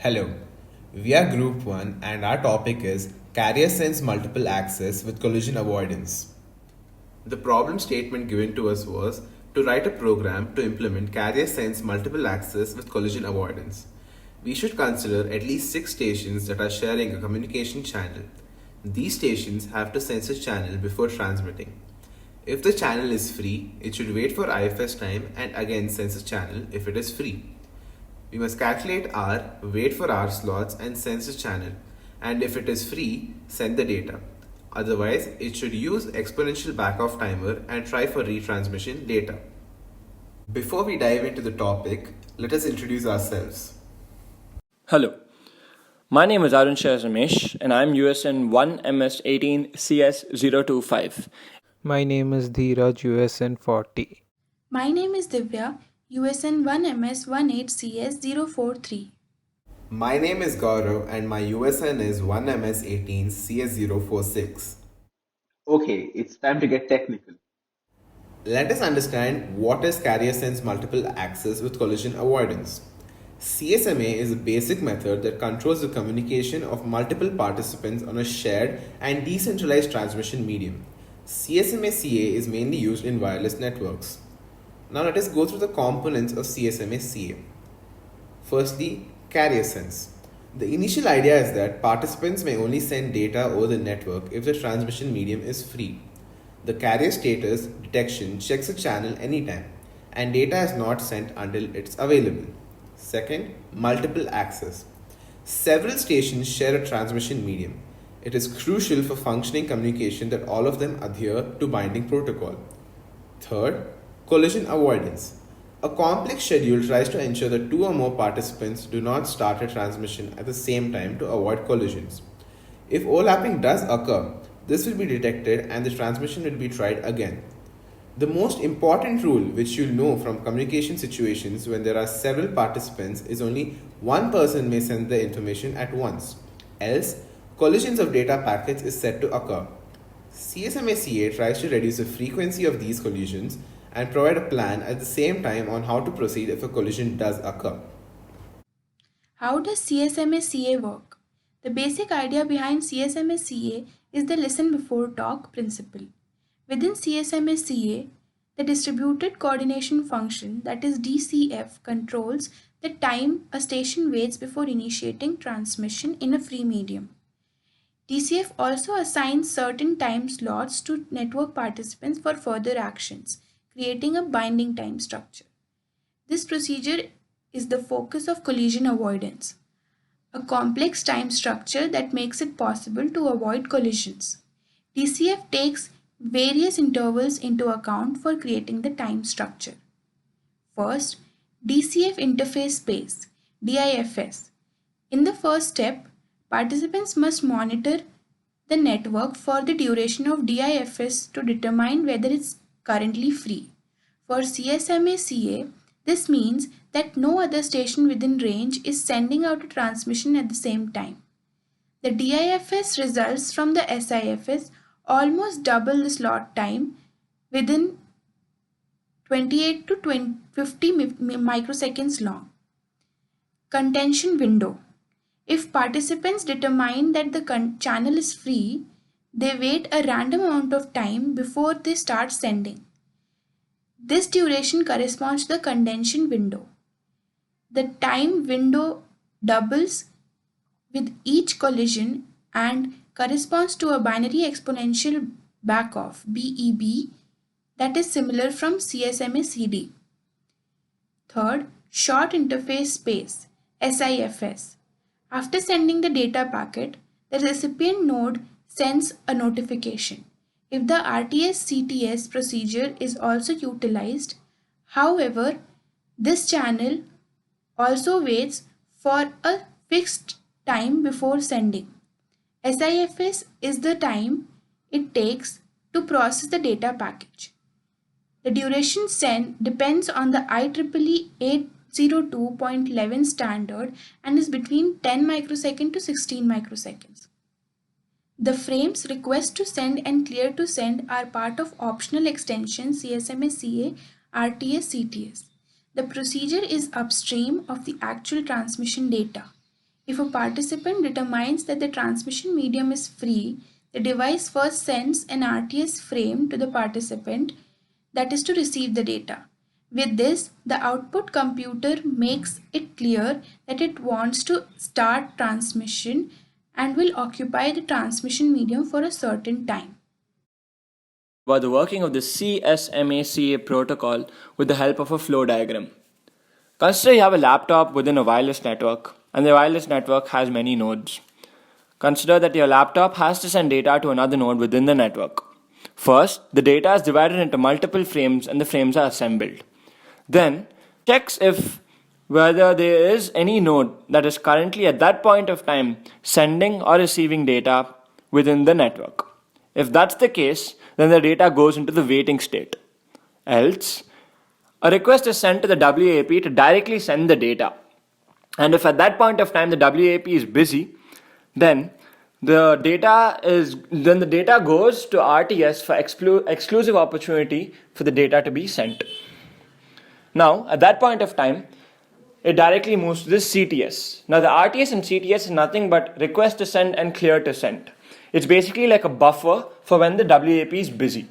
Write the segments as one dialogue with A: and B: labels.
A: Hello, we are Group 1 and our topic is Carrier Sense Multiple Access with Collision Avoidance. The problem statement given to us was to write a program to implement Carrier Sense Multiple Access with Collision Avoidance. We should consider at least 6 stations that are sharing a communication channel. These stations have to sense a channel before transmitting. If the channel is free, it should wait for IFS time and again sense a channel if it is free. We must calculate R, wait for R slots and sense the channel, and if it is free, send the data. Otherwise, it should use exponential backoff timer and try for retransmission later. Before we dive into the topic, let us introduce ourselves.
B: Hello, my name is Arun Shah Ramesh and I'm USN 1MS18CS025.
C: My name is Dheeraj USN 40.
D: My name is Divya, USN 1MS18CS043.
A: My name is Gaurav and my USN is 1MS18CS046.
E: Okay, it's time to get technical.
A: Let us understand what is carrier sense multiple access with collision avoidance. CSMA is a basic method that controls the communication of multiple participants on a shared and decentralized transmission medium. CSMA CA is mainly used in wireless networks. Now let us go through the components of CSMA CA. Firstly, carrier sense. The initial idea is that participants may only send data over the network if the transmission medium is free. The carrier status detection checks a channel anytime, and data is not sent until it's available. Second, multiple access. Several stations share a transmission medium. It is crucial for functioning communication that all of them adhere to binding protocol. Third, collision avoidance. A complex schedule tries to ensure that two or more participants do not start a transmission at the same time to avoid collisions. If overlapping does occur, this will be detected and the transmission will be tried again. The most important rule which you'll know from communication situations when there are several participants is only one person may send the information at once. Else, collisions of data packets is said to occur. CSMA-CA tries to reduce the frequency of these collisions and provide a plan at the same time on how to proceed if a collision does occur.
D: How does CSMA-CA work? The basic idea behind CSMA-CA is the listen before talk principle. Within CSMA-CA, the distributed coordination function, that is DCF, controls the time a station waits before initiating transmission in a free medium. DCF also assigns certain time slots to network participants for further actions, creating a binding time structure. This procedure is the focus of collision avoidance, a complex time structure that makes it possible to avoid collisions. DCF takes various intervals into account for creating the time structure. First, DCF interface space, DIFS. In the first step, participants must monitor the network for the duration of DIFS to determine whether it's currently free. For CSMA-CA, this means that no other station within range is sending out a transmission at the same time. The DIFS results from the SIFS almost double the slot time within 28 to 50 microseconds long. Contention window. If participants determine that the channel is free, they wait a random amount of time before they start sending. This duration corresponds to the contention window. The time window doubles with each collision and corresponds to a binary exponential backoff BEB that is similar from CSMA-CD. Third, short interface space SIFS. After sending the data packet, the recipient node sends a notification. If the RTS-CTS procedure is also utilized, however, this channel also waits for a fixed time before sending. SIFS is the time it takes to process the data package. The duration sent depends on the IEEE 802.11 standard and is between 10 microseconds to 16 microseconds. The frames request to send and clear to send are part of optional extension CSMA-CA RTS-CTS. The procedure is upstream of the actual transmission data. If a participant determines that the transmission medium is free, the device first sends an RTS frame to the participant, that is to receive the data. With this, the output computer makes it clear that it wants to start transmission and will occupy the transmission medium for a certain time.
B: About the working of the CSMA-CA protocol with the help of a flow diagram. Consider you have a laptop within a wireless network, and the wireless network has many nodes. Consider that your laptop has to send data to another node within the network. First, the data is divided into multiple frames and the frames are assembled. Then, checks if whether there is any node that is currently at that point of time sending or receiving data within the network. If that's the case, then the data goes into the waiting state. Else, a request is sent to the WAP to directly send the data. And if at that point of time the WAP is busy, then the data goes to RTS for exclusive opportunity for the data to be sent. Now, at that point of time, it directly moves to this CTS. Now, the RTS and CTS is nothing but request to send and clear to send. It's basically like a buffer for when the WAP is busy.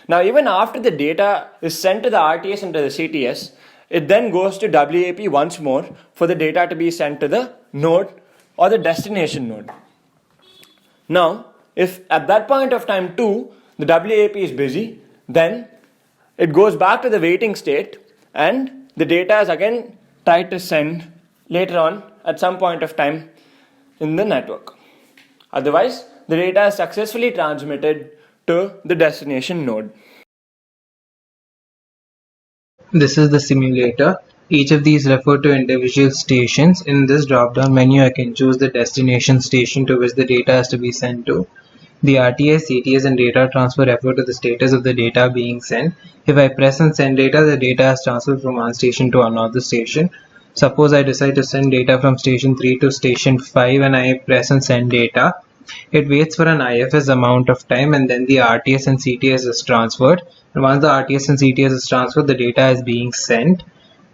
B: Now, even after the data is sent to the RTS and to the CTS, it then goes to WAP once more for the data to be sent to the node or the destination node. Now, if at that point of time too, the WAP is busy, then it goes back to the waiting state and the data is again tried to send later on at some point of time in the network. Otherwise, the data is successfully transmitted to the destination node.
C: This is the simulator. Each of these refer to individual stations. In this drop-down menu, I can choose the destination station to which the data has to be sent to. The RTS, CTS, and data transfer refer to the status of the data being sent. If I press and send data, the data is transferred from one station to another station. Suppose I decide to send data from station 3 to station 5 and I press and send data. It waits for an IFS amount of time and then the RTS and CTS is transferred. And once the RTS and CTS is transferred, the data is being sent.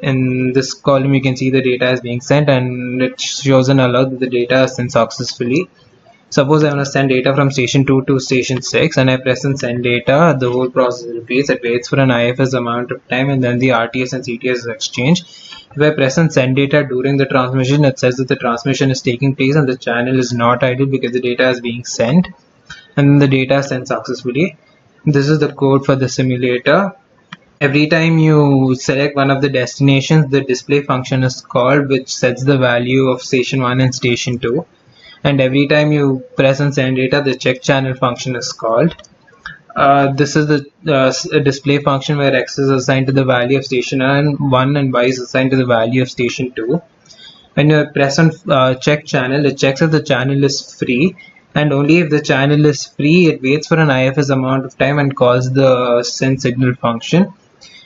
C: In this column, you can see the data is being sent and it shows an alert that the data is sent successfully. Suppose I want to send data from station 2 to station 6 and I press and send data, the whole process repeats. It waits for an IFS amount of time and then the RTS and CTS is exchanged. If I press and send data during the transmission, it says that the transmission is taking place and the channel is not idle because the data is being sent and the data is sent successfully. This is the code for the simulator. Every time you select one of the destinations, the display function is called, which sets the value of station 1 and station 2. And every time you press and send data, the check channel function is called. This is the display function where X is assigned to the value of station 1 and Y is assigned to the value of station 2. When you press on check channel, it checks if the channel is free, and only if the channel is free, it waits for an IFS amount of time and calls the send signal function.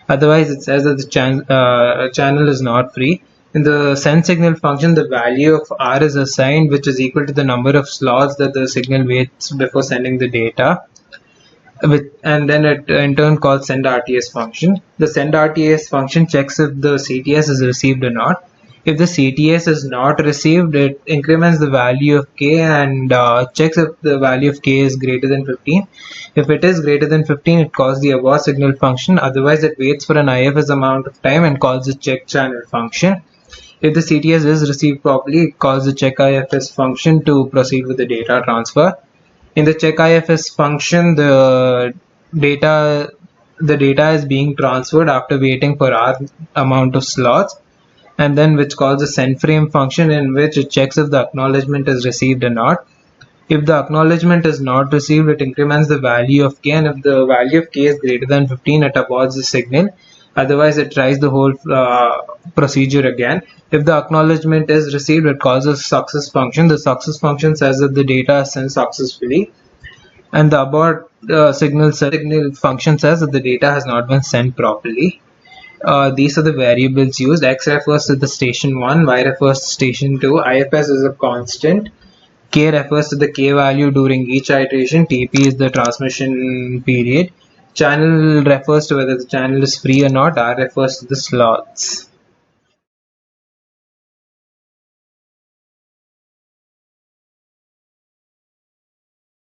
C: Otherwise, it says that the channel is not free. In the send signal function, the value of R is assigned, which is equal to the number of slots that the signal waits before sending the data. And then it in turn calls send RTS function. The send RTS function checks if the CTS is received or not. If the CTS is not received, it increments the value of K and checks if the value of K is greater than 15. If it is greater than 15, it calls the abort signal function. Otherwise, it waits for an IFS amount of time and calls the check channel function. If the CTS is received properly, it calls the check IFS function to proceed with the data transfer. In the check IFS function, the data is being transferred after waiting for R amount of slots, and then which calls the send frame function, in which it checks if the acknowledgement is received or not. If the acknowledgement is not received, it increments the value of K, and if the value of K is greater than 15, it aborts the signal. Otherwise, it tries the whole procedure again. If the acknowledgement is received, it calls a success function. The success function says that the data is sent successfully, and the abort signal function says that the data has not been sent properly. These are the variables used. X refers to the station 1, Y refers to station 2, IFS is a constant, K refers to the K value during each iteration, TP is the transmission period, channel refers to whether the channel is free or not, R refers to the slots.